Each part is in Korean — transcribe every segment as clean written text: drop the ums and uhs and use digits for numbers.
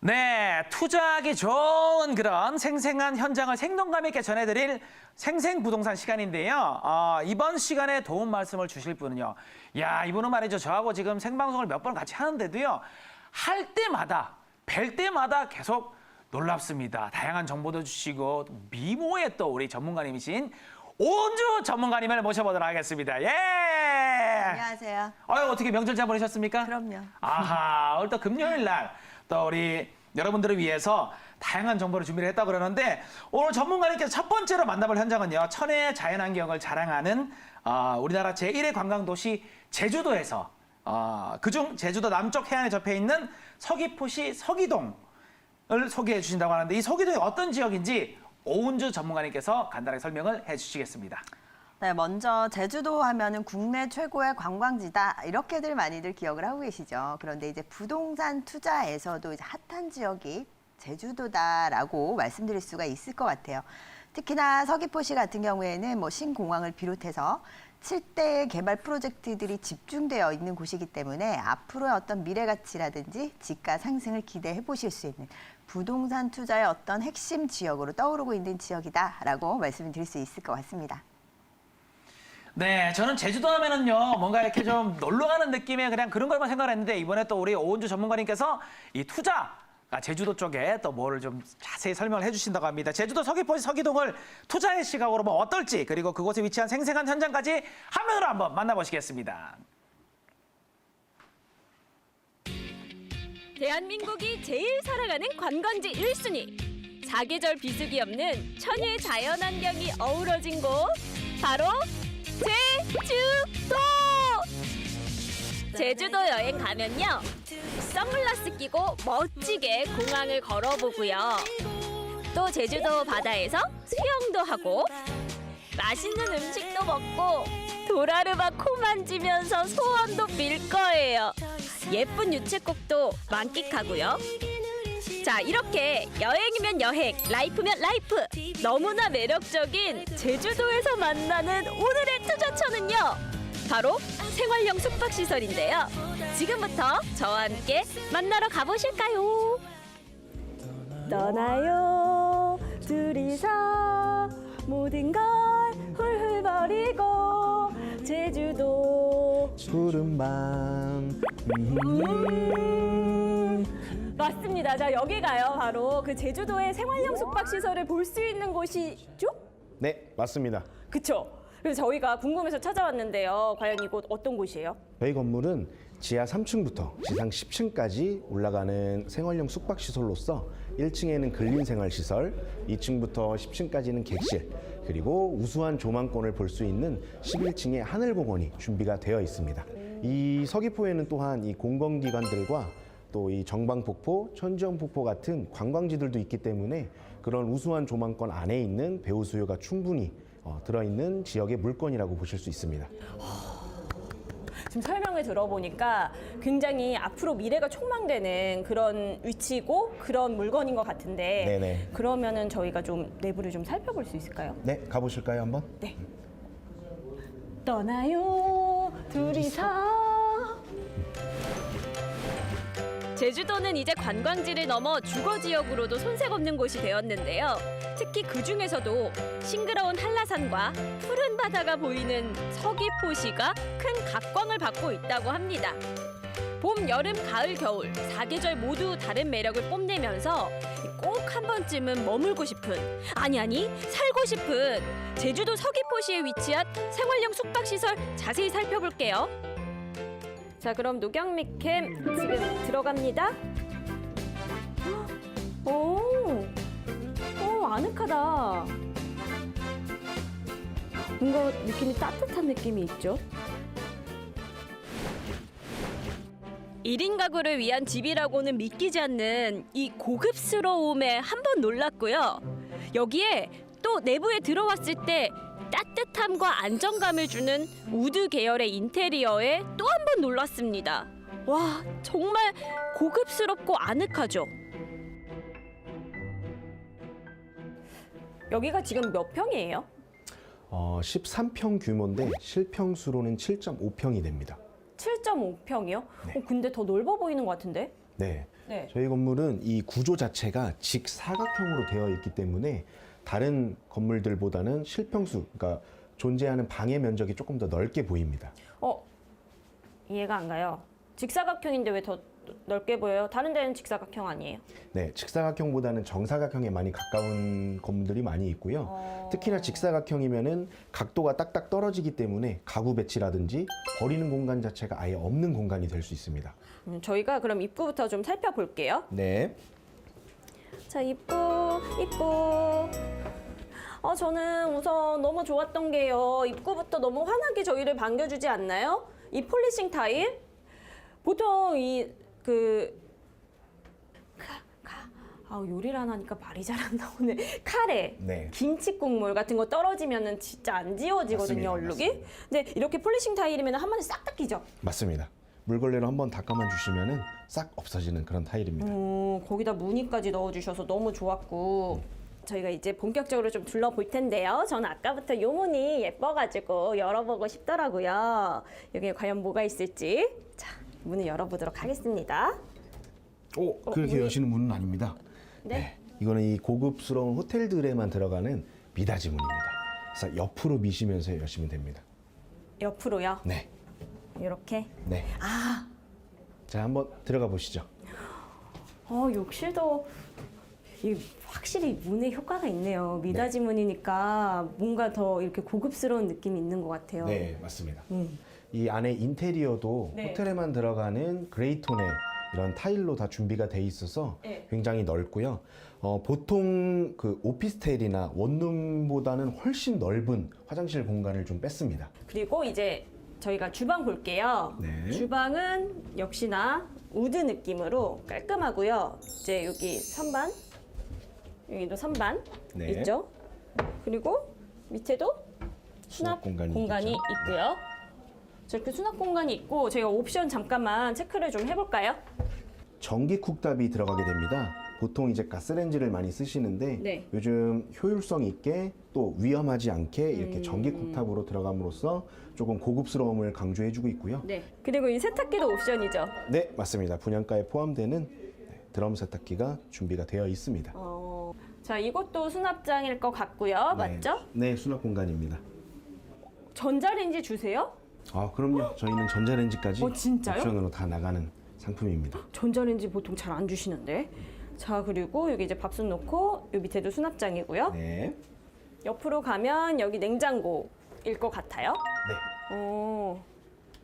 네, 투자하기 좋은 그런 생생한 현장을 생동감 있게 전해드릴 생생부동산 시간인데요. 이번 시간에 도움 말씀을 주실 분은요. 야, 이분은 말이죠. 저하고 지금 생방송을 몇 번 같이 하는데도요. 할 때마다, 뵐 때마다 계속 놀랍습니다. 다양한 정보도 주시고 미모의 또 우리 전문가님이신 오은주 전문가님을 모셔보도록 하겠습니다. 예! 안녕하세요. 어떻게 명절 잘 보내셨습니까? 그럼요. 아하, 오늘 또 금요일 날 또 우리 여러분들을 위해서 다양한 정보를 준비를 했다고 그러는데 오늘 전문가님께서 첫 번째로 만나볼 현장은요. 천혜의 자연환경을 자랑하는 우리나라 제1의 관광도시 제주도에서 그중 제주도 남쪽 해안에 접해 있는 서귀포시 서귀동을 소개해 주신다고 하는데 이 서귀동이 어떤 지역인지 오은주 전문가님께서 간단하게 설명을 해 주시겠습니다. 네, 먼저 제주도 하면은 국내 최고의 관광지다 이렇게들 많이들 기억을 하고 계시죠. 그런데 이제 부동산 투자에서도 이제 핫한 지역이 제주도다라고 말씀드릴 수가 있을 것 같아요. 특히나 서귀포시 같은 경우에는 뭐 신공항을 비롯해서 7대의 개발 프로젝트들이 집중되어 있는 곳이기 때문에 앞으로의 어떤 미래 가치라든지 집가 상승을 기대해 보실 수 있는 부동산 투자의 어떤 핵심 지역으로 떠오르고 있는 지역이다라고 말씀을 드릴 수 있을 것 같습니다. 네, 저는 제주도 하면은요, 뭔가 이렇게 좀 놀러 가는 느낌의 그냥 그런 걸만 생각을 했는데 이번에 또 우리 오은주 전문가님께서 이 투자가 제주도 쪽에 또 뭐를 좀 자세히 설명을 해주신다고 합니다. 제주도 서귀포시 서귀동을 투자의 시각으로 뭐 어떨지 그리고 그곳에 위치한 생생한 현장까지 화면으로 한번 만나보시겠습니다. 대한민국이 제일 사랑하는 관광지 1순위. 사계절 비수기 없는 천혜의 자연환경이 어우러진 곳 바로 제주도! 제주도 여행 가면요. 선글라스 끼고 멋지게 공항을 걸어보고요. 또 제주도 바다에서 수영도 하고 맛있는 음식도 먹고 도라르바 코 만지면서 소원도 빌 거예요. 예쁜 유채꽃도 만끽하고요. 자, 이렇게 여행이면 여행, 라이프면 라이프. 너무나 매력적인 제주도에서 만나는 오늘의 투자처는요. 바로 생활형 숙박시설인데요. 지금부터 저와 함께 만나러 가보실까요? 떠나요, 둘이서 모든 걸 훌훌 버리고 제주도 푸른 밤. 맞습니다. 자, 여기가요. 바로 그 제주도의 생활형 숙박시설을 볼 수 있는 곳이죠? 네, 맞습니다. 그쵸? 그래서 저희가 궁금해서 찾아왔는데요. 과연 이곳 어떤 곳이에요? 저희 건물은 지하 3층부터 지상 10층까지 올라가는 생활형 숙박시설로서 1층에는 근린생활시설, 2층부터 10층까지는 객실, 그리고 우수한 조망권을 볼 수 있는 11층의 하늘공원이 준비가 되어 있습니다. 이 서귀포에는 또한 이 공공기관들과 또 이 정방폭포, 천지연폭포 같은 관광지들도 있기 때문에 그런 우수한 조망권 안에 있는 배우 수요가 충분히 들어있는 지역의 물건이라고 보실 수 있습니다. 지금 설명을 들어보니까 굉장히 앞으로 미래가 촉망되는 그런 위치고 그런 물건인 것 같은데 네네. 그러면은 저희가 좀 내부를 좀 살펴볼 수 있을까요? 네, 가보실까요, 한번? 네. 떠나요, 둘이서. 제주도는 이제 관광지를 넘어 주거지역으로도 손색 없는 곳이 되었는데요. 특히 그 중에서도 싱그러운 한라산과 푸른 바다가 보이는 서귀포시가 큰 각광을 받고 있다고 합니다. 봄, 여름, 가을, 겨울 사계절 모두 다른 매력을 뽐내면서 꼭 한 번쯤은 머물고 싶은 아니 살고 싶은 제주도 서귀포시에 위치한 생활형 숙박시설 자세히 살펴볼게요. 자, 그럼 노경미캠 지금 들어갑니다. 오, 아늑하다. 뭔가 느낌이 따뜻한 느낌이 있죠. 1인 가구를 위한 집이라고는 믿기지 않는 이 고급스러움에 한 번 놀랐고요. 여기에 또 내부에 들어왔을 때 따뜻함과 안정감을 주는 우드 계열의 인테리어에 또 한 번 놀랐습니다. 와, 정말 고급스럽고 아늑하죠? 여기가 지금 몇 평이에요? 13평 규모인데 실평수로는 7.5평이 됩니다. 7.5평이요? 네. 근데 더 넓어 보이는 것 같은데? 네. 네. 저희 건물은 이 구조 자체가 직사각형으로 되어 있기 때문에 다른 건물들보다는 실평수, 그러니까 존재하는 방해 면적이 조금 더 넓게 보입니다. 이해가 안 가요. 직사각형인데 왜 더 넓게 보여요? 다른 데는 직사각형 아니에요? 네, 직사각형보다는 정사각형에 많이 가까운 건물들이 많이 있고요. 특히나 직사각형이면은 각도가 딱딱 떨어지기 때문에 가구 배치라든지 버리는 공간 자체가 아예 없는 공간이 될 수 있습니다. 저희가 그럼 입구부터 좀 살펴볼게요. 네. 자, 입구. 저는 우선 너무 좋았던 게요. 입구부터 너무 환하게 저희를 반겨주지 않나요? 이 폴리싱 타일. 보통 요리를 안 하니까 말이 잘 안 나오네. 카레, 네. 김치 국물 같은 거 떨어지면은 진짜 안 지워지거든요, 맞습니다, 얼룩이. 맞습니다. 근데 이렇게 폴리싱 타일이면 한 번에 싹 닦이죠? 맞습니다. 물걸레로 한번 닦아만 주시면은 싹 없어지는 그런 타일입니다. 거기다 무늬까지 넣어주셔서 너무 좋았고 저희가 이제 본격적으로 좀 둘러볼 텐데요. 저는 아까부터 요 무늬 예뻐가지고 열어보고 싶더라고요. 여기에 과연 뭐가 있을지. 자, 문을 열어보도록 하겠습니다. 그렇게 문이- 여시는 문은 아닙니다. 네. 이거는 이 고급스러운 호텔들에만 들어가는 미닫이 문입니다. 그래서 옆으로 미시면서 여시면 됩니다. 옆으로요. 네. 이렇게. 네. 자, 한번 들어가 보시죠. 욕실도 확실히 문에 효과가 있네요. 미닫이 문이니까 뭔가 더 이렇게 고급스러운 느낌이 있는 것 같아요. 네, 맞습니다. 이 안에 인테리어도 네. 호텔에만 들어가는 그레이톤의 이런 타일로 다 준비가 돼 있어서 네. 굉장히 넓고요. 보통 그 오피스텔이나 원룸보다는 훨씬 넓은 화장실 공간을 좀 뺐습니다. 그리고 이제 저희가 주방 볼게요. 네. 주방은 역시나 우드 느낌으로 깔끔하고요. 이제 여기 선반, 여기도 선반 네. 있죠. 그리고 밑에도 수납 수납 공간이 공간이 있겠죠. 있고요. 저렇게 수납 공간이 있고 저희가 옵션 잠깐만 체크를 좀 해볼까요? 전기 쿡탑이 들어가게 됩니다. 보통 이제 가스레인지를 많이 쓰시는데 네. 요즘 효율성 있게 또 위험하지 않게 이렇게 전기 쿡탑으로 들어감으로써 조금 고급스러움을 강조해주고 있고요. 네. 그리고 이 세탁기도 옵션이죠. 네, 맞습니다. 분양가에 포함되는 드럼 세탁기가 준비가 되어 있습니다. 자, 이것도 수납장일 것 같고요. 네. 맞죠? 네, 수납 공간입니다. 전자레인지 주세요? 그럼요. 저희는 전자레인지까지 진짜요? 옵션으로 다 나가는 상품입니다. 전자레인지 보통 잘 안 주시는데. 자, 그리고 여기 이제 밥솥 놓고 요 밑에도 수납장이고요. 네. 옆으로 가면 여기 냉장고일 것 같아요. 네.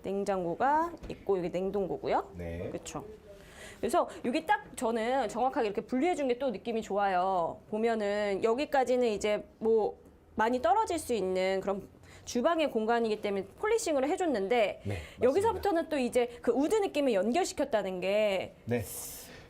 냉장고가 있고 여기 냉동고고요. 네. 그렇죠. 그래서 여기 딱 저는 정확하게 이렇게 분리해 준 게 또 느낌이 좋아요. 보면은 여기까지는 이제 뭐 많이 떨어질 수 있는 그런 주방의 공간이기 때문에 폴리싱으로 해줬는데 네, 여기서부터는 또 이제 그 우드 느낌을 연결시켰다는 게 네.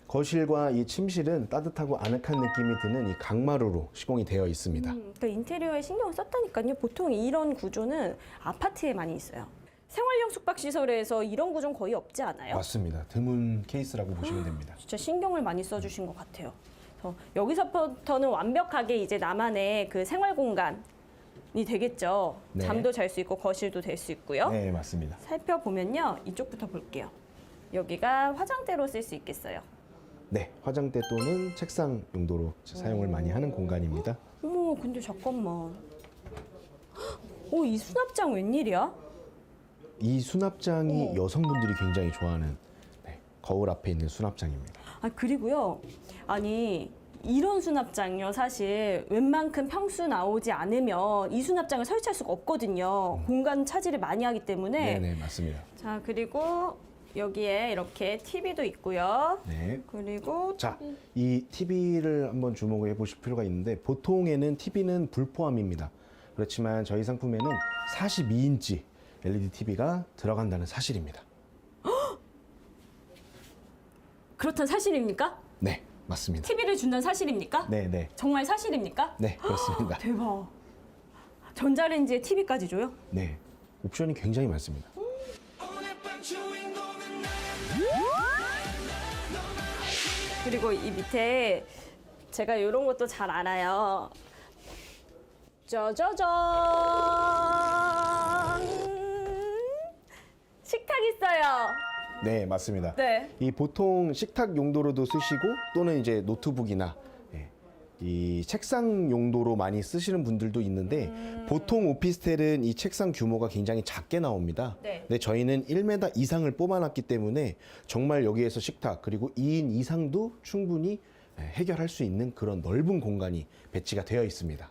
거실과 이 침실은 따뜻하고 아늑한 느낌이 드는 이 강마루로 시공이 되어 있습니다. 그러니까 인테리어에 신경을 썼다니까요. 보통 이런 구조는 아파트에 많이 있어요. 생활용 숙박시설에서 이런 구조는 거의 없지 않아요? 맞습니다. 드문 케이스라고 보시면 됩니다. 진짜 신경을 많이 써주신 것 같아요. 그래서 여기서부터는 완벽하게 이제 나만의 그 생활 공간이 되겠죠. 네. 잠도 잘 수 있고 거실도 될 수 있고요. 네, 맞습니다. 살펴보면요. 이쪽부터 볼게요. 여기가 화장대로 쓸 수 있겠어요. 네, 화장대 또는 책상 용도로 사용을 많이 하는 공간입니다. 어머, 근데 잠깐만. 이 수납장 웬일이야? 이 수납장이 여성분들이 굉장히 좋아하는 거울 앞에 있는 수납장입니다. 그리고요. 아니, 이런 수납장이요. 사실 웬만큼 평수 나오지 않으면 이 수납장을 설치할 수가 없거든요. 공간 차지를 많이 하기 때문에. 네, 맞습니다. 자, 그리고 여기에 이렇게 TV도 있고요. 네. 그리고 자, 이 TV를 한번 주목을 해보실 필요가 있는데 보통에는 TV는 불포함입니다. 그렇지만 저희 상품에는 42인치 LED TV가 들어간다는 사실입니다. 그렇다는 사실입니까? 네, 맞습니다. TV를 준다는 사실입니까? 네, 네, 정말 사실입니까? 네, 그렇습니다. 대박. 전자레인지에 TV까지 줘요? 네, 옵션이 굉장히 많습니다. 그리고 이 밑에 제가 이런 것도 잘 알아요. 짜자잔! 식탁 있어요. 네, 맞습니다. 네. 이 보통 식탁 용도로도 쓰시고 또는 이제 노트북이나 이 책상 용도로 많이 쓰시는 분들도 있는데 보통 오피스텔은 이 책상 규모가 굉장히 작게 나옵니다. 네. 근데 저희는 1m 이상을 뽑아놨기 때문에 정말 여기에서 식탁 그리고 2인 이상도 충분히 해결할 수 있는 그런 넓은 공간이 배치가 되어 있습니다.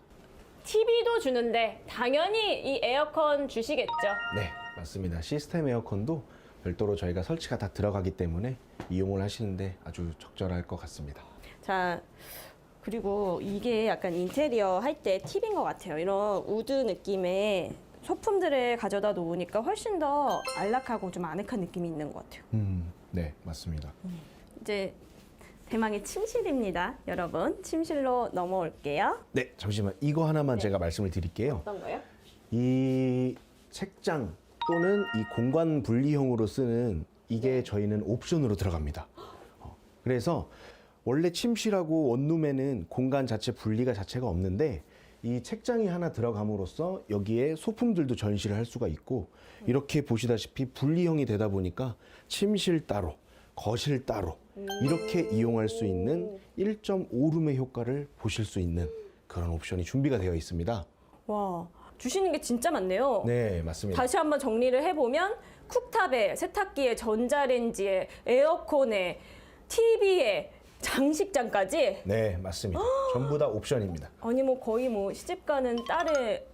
TV도 주는데 당연히 이 에어컨 주시겠죠? 네, 맞습니다. 시스템 에어컨도 별도로 저희가 설치가 다 들어가기 때문에 이용을 하시는데 아주 적절할 것 같습니다. 자, 그리고 이게 약간 인테리어 할 때 팁인 것 같아요. 이런 우드 느낌의 소품들을 가져다 놓으니까 훨씬 더 안락하고 좀 아늑한 느낌이 있는 것 같아요. 네, 맞습니다. 이제 대망의 침실입니다. 여러분, 침실로 넘어올게요. 네, 잠시만 이거 하나만 제가 말씀을 드릴게요. 어떤 거요? 이 책장 또는 이 공간 분리형으로 쓰는 이게 저희는 옵션으로 들어갑니다. 그래서 원래 침실하고 원룸에는 공간 자체 분리가 자체가 없는데 이 책장이 하나 들어감으로써 여기에 소품들도 전시를 할 수가 있고 이렇게 보시다시피 분리형이 되다 보니까 침실 따로, 거실 따로 이렇게 이용할 수 있는 1.5룸의 효과를 보실 수 있는 그런 옵션이 준비가 되어 있습니다. 와, 주시는 게 진짜 많네요. 네, 맞습니다. 다시 한번 정리를 해보면 쿡탑에, 세탁기에, 전자레인지에, 에어컨에, TV에, 장식장까지. 네, 맞습니다. 전부 다 옵션입니다. 아니 뭐 거의 뭐 시집가는 딸을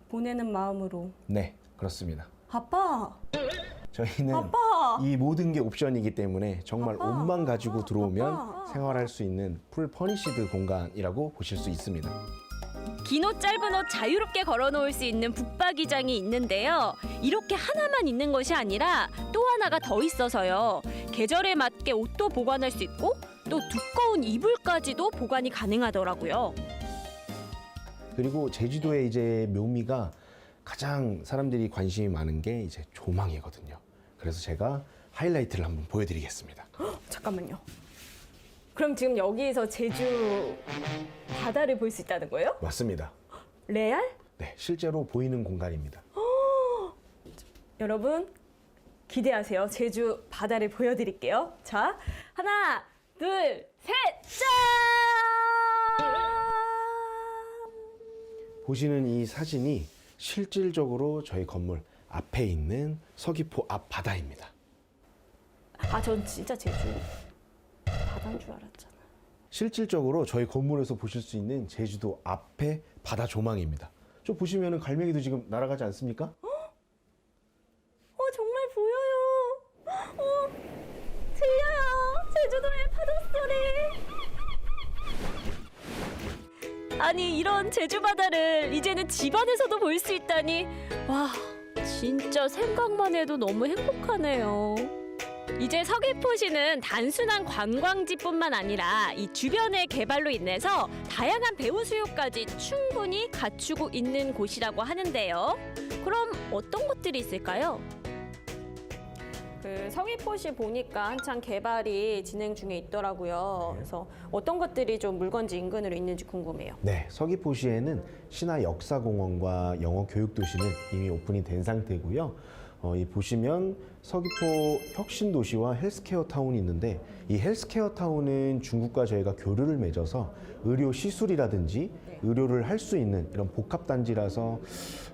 보내는 마음으로. 네, 그렇습니다. 아빠, 저희는 아빠. 이 모든 게 옵션이기 때문에 정말 아빠. 옷만 가지고 들어오면 아빠. 생활할 수 있는 풀 퍼니시드 공간이라고 보실 수 있습니다. 긴 옷 짧은 옷 자유롭게 걸어놓을 수 있는 붙박이장이 있는데요. 이렇게 하나만 있는 것이 아니라 또 하나가 더 있어서요. 계절에 맞게 옷도 보관할 수 있고 또 두꺼운 이불까지도 보관이 가능하더라고요. 그리고 제주도의 이제 묘미가 가장 사람들이 관심이 많은 게 이제 조망이거든요. 그래서 제가 하이라이트를 한번 보여드리겠습니다. 잠깐만요. 그럼 지금 여기에서 제주 바다를 볼 수 있다는 거예요? 맞습니다. 레알? 네, 실제로 보이는 공간입니다. 여러분 기대하세요. 제주 바다를 보여드릴게요. 자, 하나, 둘, 셋, 짠! 보시는 이 사진이 실질적으로 저희 건물 앞에 있는 서귀포 앞 바다입니다. 아, 전 진짜 제주 바다인 줄 알았잖아. 실질적으로 저희 건물에서 보실 수 있는 제주도 앞에 바다 조망입니다. 저 보시면은 갈매기도 지금 날아가지 않습니까? 정말 보여요. 들려요. 제주도의 파도 소리. 아니, 이런 제주 바다를 이제는 집안에서도 볼 수 있다니. 와, 진짜 생각만 해도 너무 행복하네요. 이제 서귀포시는 단순한 관광지뿐만 아니라 이 주변의 개발로 인해서 다양한 배우 수요까지 충분히 갖추고 있는 곳이라고 하는데요. 그럼 어떤 것들이 있을까요? 그 서귀포시 보니까 한창 개발이 진행 중에 있더라고요. 그래서 어떤 것들이 좀 물건지 인근으로 있는지 궁금해요. 네, 서귀포시에는 신화 역사공원과 영어 교육도시는 이미 오픈이 된 상태고요. 이 보시면 서귀포 혁신도시와 헬스케어 타운이 있는데 이 헬스케어 타운은 중국과 저희가 교류를 맺어서 의료 시술이라든지 의료를 할 수 있는 이런 복합단지라서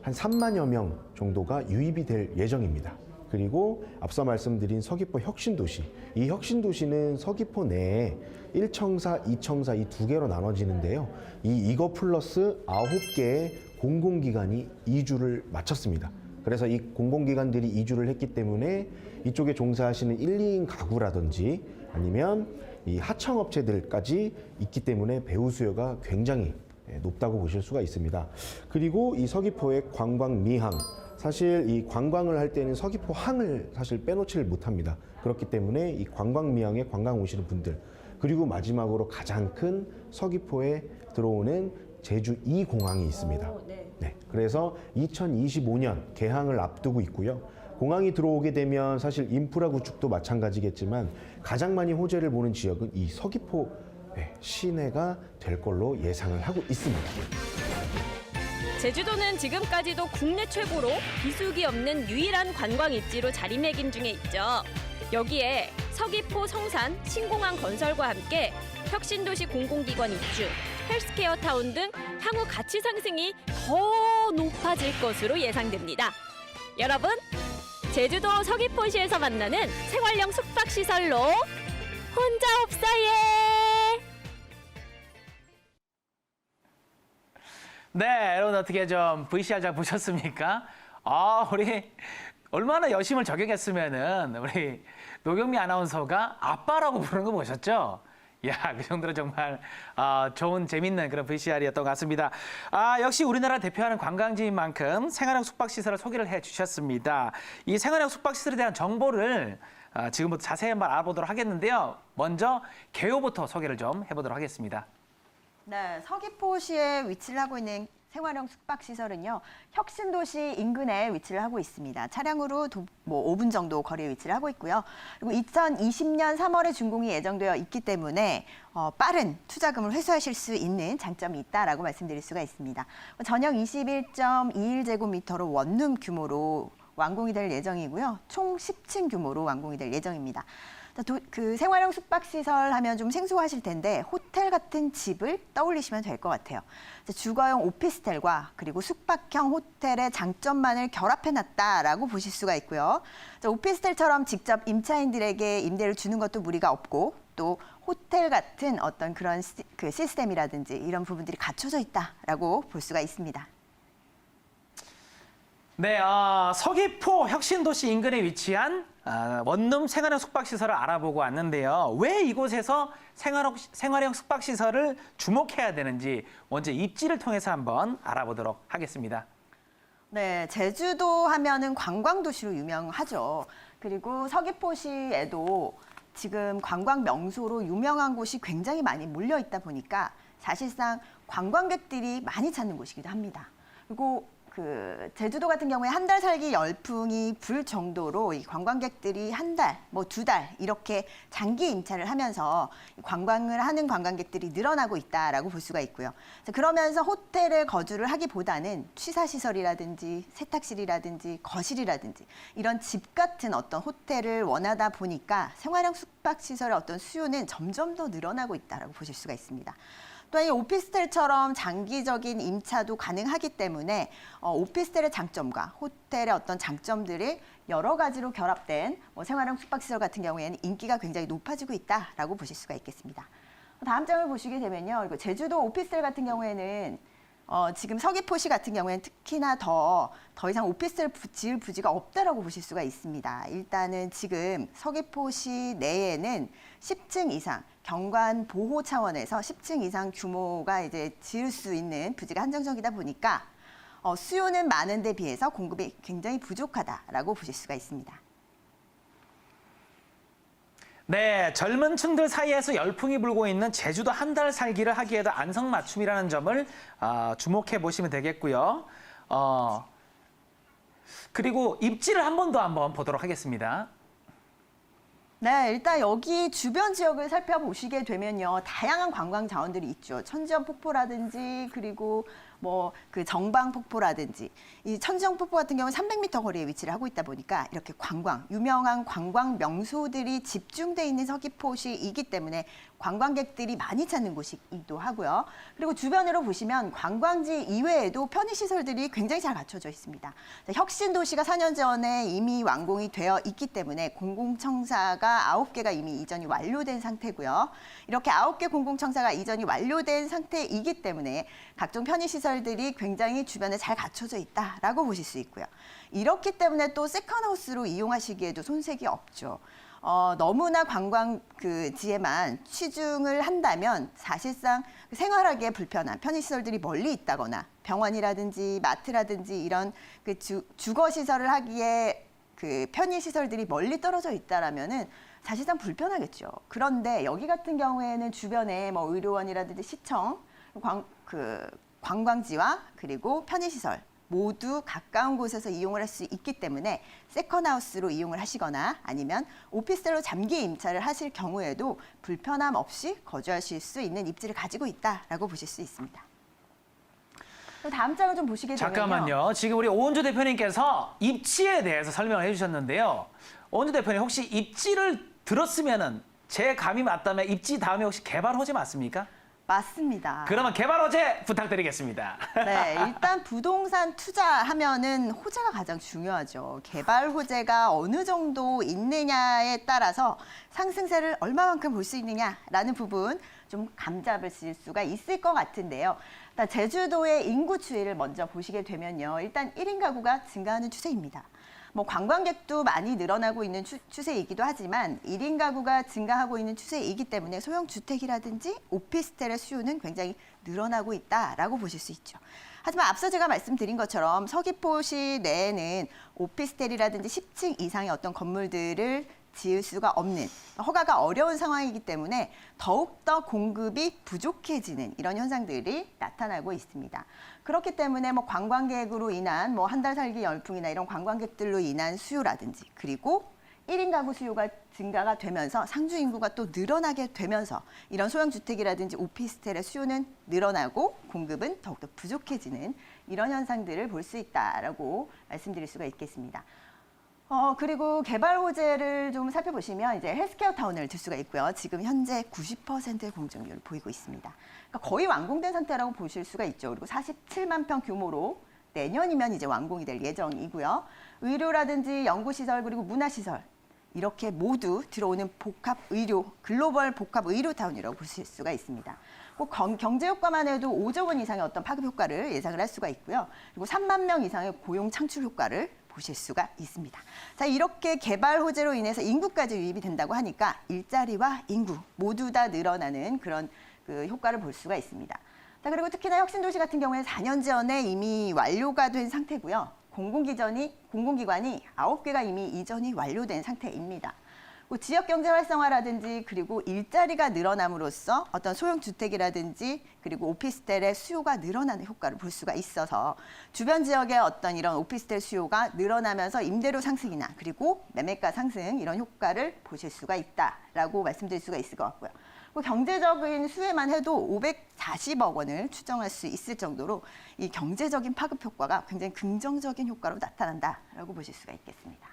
한 3만여 명 정도가 유입이 될 예정입니다. 그리고 앞서 말씀드린 서귀포 혁신도시, 이 혁신도시는 서귀포 내에 1청사, 2청사 이 두 개로 나눠지는데요. 이거 플러스 9개의 공공기관이 이주를 마쳤습니다. 그래서 이 공공기관들이 이주를 했기 때문에 이쪽에 종사하시는 1, 2인 가구라든지 아니면 이 하청업체들까지 있기 때문에 배우 수요가 굉장히 높다고 보실 수가 있습니다. 그리고 이 서귀포의 관광미항, 사실 이 관광을 할 때는 서귀포 항을 사실 빼놓지를 못합니다. 그렇기 때문에 이 관광미항에 관광 오시는 분들, 그리고 마지막으로 가장 큰 서귀포에 들어오는 제주 2공항이 있습니다. 네, 그래서 2025년 개항을 앞두고 있고요. 공항이 들어오게 되면 사실 인프라 구축도 마찬가지겠지만 가장 많이 호재를 보는 지역은 이 서귀포 시내가 될 걸로 예상을 하고 있습니다. 제주도는 지금까지도 국내 최고로 비수기 없는 유일한 관광 입지로 자리매김 중에 있죠. 여기에 서귀포, 성산, 신공항 건설과 함께 혁신도시 공공기관 입주, 헬스케어 타운 등 향후 가치 상승이 더 높아질 것으로 예상됩니다. 여러분, 제주도 서귀포시에서 만나는 생활형 숙박시설로 혼자 없어예! 네, 여러분 어떻게 좀 VCR 잘 보셨습니까? 우리 얼마나 여심을 저격했으면은 우리 노경미 아나운서가 아빠라고 부르는 거 보셨죠? 야, 그 정도로 정말 좋은 재밌는 그런 VCR이었던 것 같습니다. 역시 우리나라 대표하는 관광지인 만큼 생활형 숙박시설을 소개를 해주셨습니다. 이 생활형 숙박시설에 대한 정보를 지금부터 자세히 한번 알아보도록 하겠는데요. 먼저 개요부터 소개를 좀 해보도록 하겠습니다. 네, 서귀포시에 위치를 하고 있는 생활형 숙박시설은요, 혁신도시 인근에 위치를 하고 있습니다. 차량으로 5분 정도 거리에 위치를 하고 있고요. 그리고 2020년 3월에 준공이 예정되어 있기 때문에 빠른 투자금을 회수하실 수 있는 장점이 있다라고 말씀드릴 수가 있습니다. 전용 21.21제곱미터로 원룸 규모로 완공이 될 예정이고요. 총 10층 규모로 완공이 될 예정입니다. 그 생활형 숙박시설 하면 좀 생소하실 텐데 호텔 같은 집을 떠올리시면 될 것 같아요. 주거용 오피스텔과 그리고 숙박형 호텔의 장점만을 결합해놨다라고 보실 수가 있고요. 오피스텔처럼 직접 임차인들에게 임대를 주는 것도 무리가 없고 또 호텔 같은 어떤 그런 그 시스템이라든지 이런 부분들이 갖춰져 있다라고 볼 수가 있습니다. 네, 서귀포 혁신도시 인근에 위치한 원룸 생활형 숙박시설을 알아보고 왔는데요. 왜 이곳에서 생활형 숙박시설을 주목해야 되는지 먼저 입지를 통해서 한번 알아보도록 하겠습니다. 네, 제주도 하면은 관광도시로 유명하죠. 그리고 서귀포시에도 지금 관광 명소로 유명한 곳이 굉장히 많이 몰려 있다 보니까 사실상 관광객들이 많이 찾는 곳이기도 합니다. 그리고 제주도 같은 경우에 한 달 살기 열풍이 불 정도로 이 관광객들이 한 달, 두 달 이렇게 장기 임차를 하면서 관광을 하는 관광객들이 늘어나고 있다라고 볼 수가 있고요. 그러면서 호텔에 거주를 하기보다는 취사시설이라든지 세탁실이라든지 거실이라든지 이런 집 같은 어떤 호텔을 원하다 보니까 생활형 숙박시설의 어떤 수요는 점점 더 늘어나고 있다라고 보실 수가 있습니다. 또한 이 오피스텔처럼 장기적인 임차도 가능하기 때문에 오피스텔의 장점과 호텔의 어떤 장점들이 여러 가지로 결합된 생활형 숙박시설 같은 경우에는 인기가 굉장히 높아지고 있다라고 보실 수가 있겠습니다. 다음 장을 보시게 되면요. 제주도 오피스텔 같은 경우에는 지금 서귀포시 같은 경우에는 특히나 더 이상 오피스텔 지을 부지가 없다라고 보실 수가 있습니다. 일단은 지금 서귀포시 내에는 10층 이상 경관 보호 차원에서 10층 이상 규모가 이제 지을 수 있는 부지가 한정적이다 보니까 수요는 많은데 비해서 공급이 굉장히 부족하다라고 보실 수가 있습니다. 네, 젊은 층들 사이에서 열풍이 불고 있는 제주도 한 달 살기를 하기에도 안성맞춤이라는 점을 주목해 보시면 되겠고요. 그리고 입지를 한 번 더 한번 보도록 하겠습니다. 네, 일단 여기 주변 지역을 살펴보시게 되면요. 다양한 관광 자원들이 있죠. 천지연 폭포라든지 그리고 그 정방 폭포라든지 이 천지연 폭포 같은 경우는 300m 거리에 위치를 하고 있다 보니까 이렇게 유명한 관광 명소들이 집중돼 있는 서귀포시이기 때문에 관광객들이 많이 찾는 곳이기도 하고요. 그리고 주변으로 보시면 관광지 이외에도 편의시설들이 굉장히 잘 갖춰져 있습니다. 혁신도시가 4년 전에 이미 완공이 되어 있기 때문에 공공청사가 9개가 이미 이전이 완료된 상태고요. 이렇게 9개 공공청사가 이전이 완료된 상태이기 때문에 각종 편의시설들이 굉장히 주변에 잘 갖춰져 있다라고 보실 수 있고요. 이렇기 때문에 또 세컨하우스로 이용하시기에도 손색이 없죠. 너무나 관광지에만 치중을 한다면 사실상 생활하기에 불편한 편의시설들이 멀리 있다거나 병원이라든지 마트라든지 이런 주거시설을 하기에 편의시설들이 멀리 떨어져 있다라면은 사실상 불편하겠죠. 그런데 여기 같은 경우에는 주변에 의료원이라든지 시청, 관광지와 그리고 편의시설 모두 가까운 곳에서 이용을 할 수 있기 때문에 세컨하우스로 이용을 하시거나 아니면 오피스텔로 잠기 임차를 하실 경우에도 불편함 없이 거주하실 수 있는 입지를 가지고 있다라고 보실 수 있습니다. 또 다음 장을 좀 보시게 되면요. 잠깐만요. 지금 우리 오은주 대표님께서 입지에 대해서 설명을 해주셨는데요. 오은주 대표님 혹시 입지를 들었으면은 제 감이 맞다면 입지 다음에 혹시 개발 호재 맞습니까? 맞습니다. 그러면 개발 호재 부탁드리겠습니다. 네, 일단 부동산 투자하면은 호재가 가장 중요하죠. 개발 호재가 어느 정도 있느냐에 따라서 상승세를 얼마만큼 볼 수 있느냐라는 부분 좀 감잡으실 수가 있을 것 같은데요. 일단 제주도의 인구 추이를 먼저 보시게 되면요. 일단 1인 가구가 증가하는 추세입니다. 뭐 관광객도 많이 늘어나고 있는 추세이기도 하지만 1인 가구가 증가하고 있는 추세이기 때문에 소형 주택이라든지 오피스텔의 수요는 굉장히 늘어나고 있다라고 보실 수 있죠. 하지만 앞서 제가 말씀드린 것처럼 서귀포시 내에는 오피스텔이라든지 10층 이상의 어떤 건물들을 지을 수가 없는, 허가가 어려운 상황이기 때문에 더욱더 공급이 부족해지는 이런 현상들이 나타나고 있습니다. 그렇기 때문에 뭐 관광객으로 인한 뭐 한 달 살기 열풍이나 이런 관광객들로 인한 수요라든지, 그리고 1인 가구 수요가 증가가 되면서 상주 인구가 또 늘어나게 되면서 이런 소형 주택이라든지 오피스텔의 수요는 늘어나고 공급은 더욱더 부족해지는 이런 현상들을 볼 수 있다라고 말씀드릴 수가 있겠습니다. 그리고 개발 호재를 좀 살펴보시면 이제 헬스케어 타운을 들 수가 있고요. 지금 현재 90%의 공정률을 보이고 있습니다. 그러니까 거의 완공된 상태라고 보실 수가 있죠. 그리고 47만 평 규모로 내년이면 이제 완공이 될 예정이고요. 의료라든지 연구시설 그리고 문화시설 이렇게 모두 들어오는 복합 의료, 글로벌 복합 의료 타운이라고 보실 수가 있습니다. 꼭 경제 효과만 해도 5조 원 이상의 어떤 파급 효과를 예상을 할 수가 있고요. 그리고 3만 명 이상의 고용 창출 효과를 보실 수가 있습니다. 자, 이렇게 개발 호재로 인해서 인구까지 유입이 된다고 하니까 일자리와 인구 모두 다 늘어나는 그런 그 효과를 볼 수가 있습니다. 자, 그리고 특히나 혁신도시 같은 경우에 4년 전에 이미 완료가 된 상태고요. 공공기관이 9개가 이미 이전이 완료된 상태입니다. 지역 경제 활성화라든지 그리고 일자리가 늘어남으로써 어떤 소형 주택이라든지 그리고 오피스텔의 수요가 늘어나는 효과를 볼 수가 있어서 주변 지역의 어떤 이런 오피스텔 수요가 늘어나면서 임대료 상승이나 그리고 매매가 상승 이런 효과를 보실 수가 있다라고 말씀드릴 수가 있을 것 같고요. 경제적인 수혜만 해도 540억 원을 추정할 수 있을 정도로 이 경제적인 파급 효과가 굉장히 긍정적인 효과로 나타난다라고 보실 수가 있겠습니다.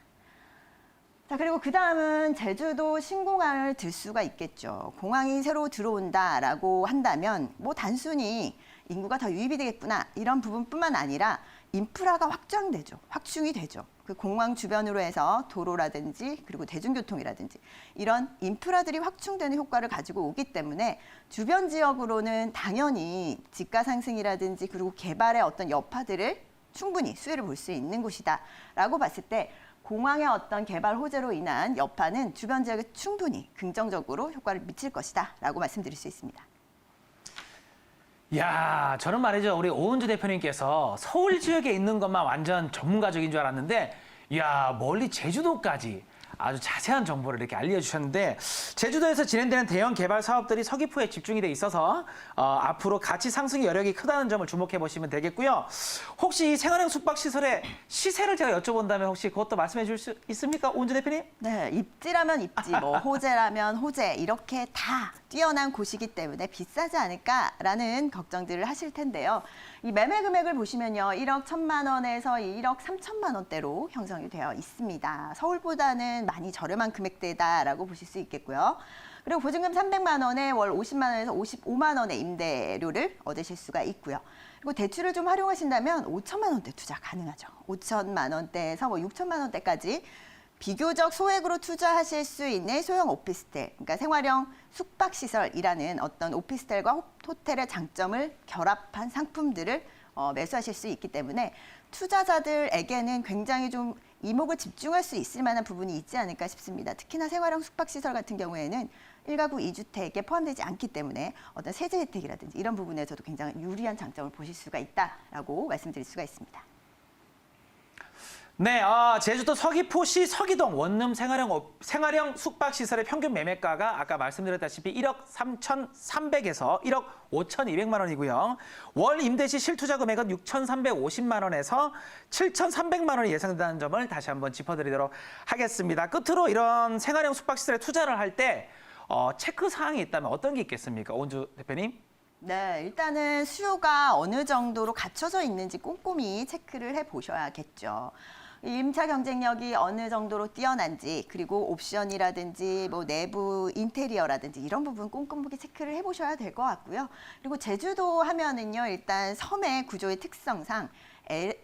자, 그리고 그 다음은 제주도 신공항을 들 수가 있겠죠. 공항이 새로 들어온다라고 한다면 뭐 단순히 인구가 더 유입이 되겠구나 이런 부분뿐만 아니라 인프라가 확충이 되죠. 그 공항 주변으로 해서 도로라든지 그리고 대중교통이라든지 이런 인프라들이 확충되는 효과를 가지고 오기 때문에 주변 지역으로는 당연히 집가 상승이라든지 그리고 개발의 어떤 여파들을 충분히 수혜를 볼 수 있는 곳이다라고 봤을 때 공항의 어떤 개발 호재로 인한 여파는 주변 지역에 충분히 긍정적으로 효과를 미칠 것이다라고 말씀드릴 수 있습니다. 야, 저는 말이죠. 우리 오은주 대표님께서 서울 지역에 있는 것만 완전 전문가적인 줄 알았는데, 야, 멀리 제주도까지 아주 자세한 정보를 이렇게 알려주셨는데, 제주도에서 진행되는 대형 개발 사업들이 서귀포에 집중이 돼 있어서 앞으로 가치 상승의 여력이 크다는 점을 주목해 보시면 되겠고요. 혹시 이 생활형 숙박시설의 시세를 제가 여쭤본다면 혹시 그것도 말씀해 줄 수 있습니까, 오은주 대표님? 네, 입지라면 입지, 뭐 호재라면 호재 이렇게 다 뛰어난 곳이기 때문에 비싸지 않을까라는 걱정들을 하실 텐데요. 이 매매 금액을 보시면요. 1억 1천만 원에서 1억 3천만 원대로 형성이 되어 있습니다. 서울보다는 많이 저렴한 금액대다라고 보실 수 있겠고요. 그리고 보증금 300만 원에 월 50만 원에서 55만 원의 임대료를 얻으실 수가 있고요. 그리고 대출을 좀 활용하신다면 5천만 원대 투자 가능하죠. 5천만 원대에서 뭐 6천만 원대까지 비교적 소액으로 투자하실 수 있는 소형 오피스텔, 그러니까 생활형 숙박시설이라는 어떤 오피스텔과 호텔의 장점을 결합한 상품들을 매수하실 수 있기 때문에 투자자들에게는 굉장히 좀 이목을 집중할 수 있을 만한 부분이 있지 않을까 싶습니다. 특히나 생활형 숙박시설 같은 경우에는 1가구 2주택에 포함되지 않기 때문에 어떤 세제 혜택이라든지 이런 부분에서도 굉장히 유리한 장점을 보실 수가 있다라고 말씀드릴 수가 있습니다. 네, 제주도 서귀포시 서기동 원룸 생활형 숙박시설의 평균 매매가가 아까 말씀드렸다시피 1억 3,300에서 1억 5,200만 원이고요. 월 임대 시 실투자 금액은 6,350만 원에서 7,300만 원이 예상된다는 점을 다시 한번 짚어드리도록 하겠습니다. 끝으로 이런 생활형 숙박시설에 투자를 할 때 체크사항이 있다면 어떤 게 있겠습니까? 오은주 대표님? 네, 일단은 수요가 어느 정도로 갖춰져 있는지 꼼꼼히 체크를 해보셔야겠죠. 임차 경쟁력이 어느 정도로 뛰어난지, 그리고 옵션이라든지 뭐 내부 인테리어라든지 이런 부분 꼼꼼하게 체크를 해보셔야 될 것 같고요. 그리고 제주도 하면은요, 일단 섬의 구조의 특성상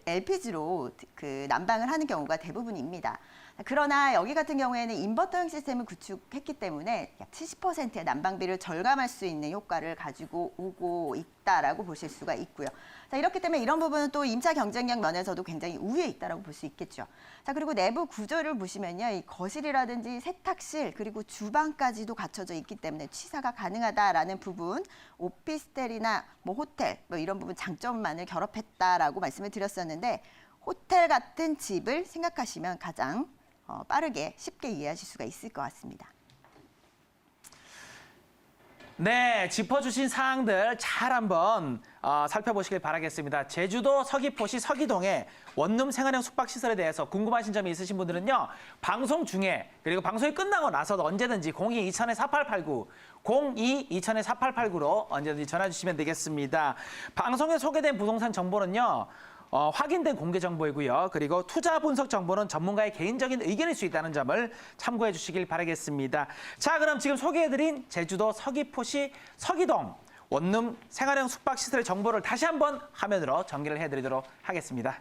LPG로 그 난방을 하는 경우가 대부분입니다. 그러나 여기 같은 경우에는 인버터형 시스템을 구축했기 때문에 약 70%의 난방비를 절감할 수 있는 효과를 가지고 오고 있다라고 보실 수가 있고요. 자, 이렇기 때문에 이런 부분은 또 임차 경쟁력 면에서도 굉장히 우위에 있다라고 볼 수 있겠죠. 자, 그리고 내부 구조를 보시면요, 이 거실이라든지 세탁실 그리고 주방까지도 갖춰져 있기 때문에 취사가 가능하다라는 부분, 오피스텔이나 뭐 호텔 뭐 이런 부분 장점만을 결합했다라고 말씀을 드렸었는데, 호텔 같은 집을 생각하시면 가장 빠르게 쉽게 이해하실 수가 있을 것 같습니다. 네, 짚어주신 사항들 잘 한번 살펴보시길 바라겠습니다. 제주도 서귀포시 서귀동의 원룸 생활형 숙박시설에 대해서 궁금하신 점이 있으신 분들은요, 방송 중에 그리고 방송이 끝나고 나서도 언제든지 02-2000-4889, 02-2000-4889로 언제든지 전화 주시면 되겠습니다. 방송에 소개된 부동산 정보는요, 확인된 공개 정보이고요. 그리고 투자 분석 정보는 전문가의 개인적인 의견일 수 있다는 점을 참고해 주시길 바라겠습니다. 자, 그럼 지금 소개해드린 제주도 서귀포시 서귀동 원룸 생활형 숙박시설의 정보를 다시 한번 화면으로 정리를 해드리도록 하겠습니다.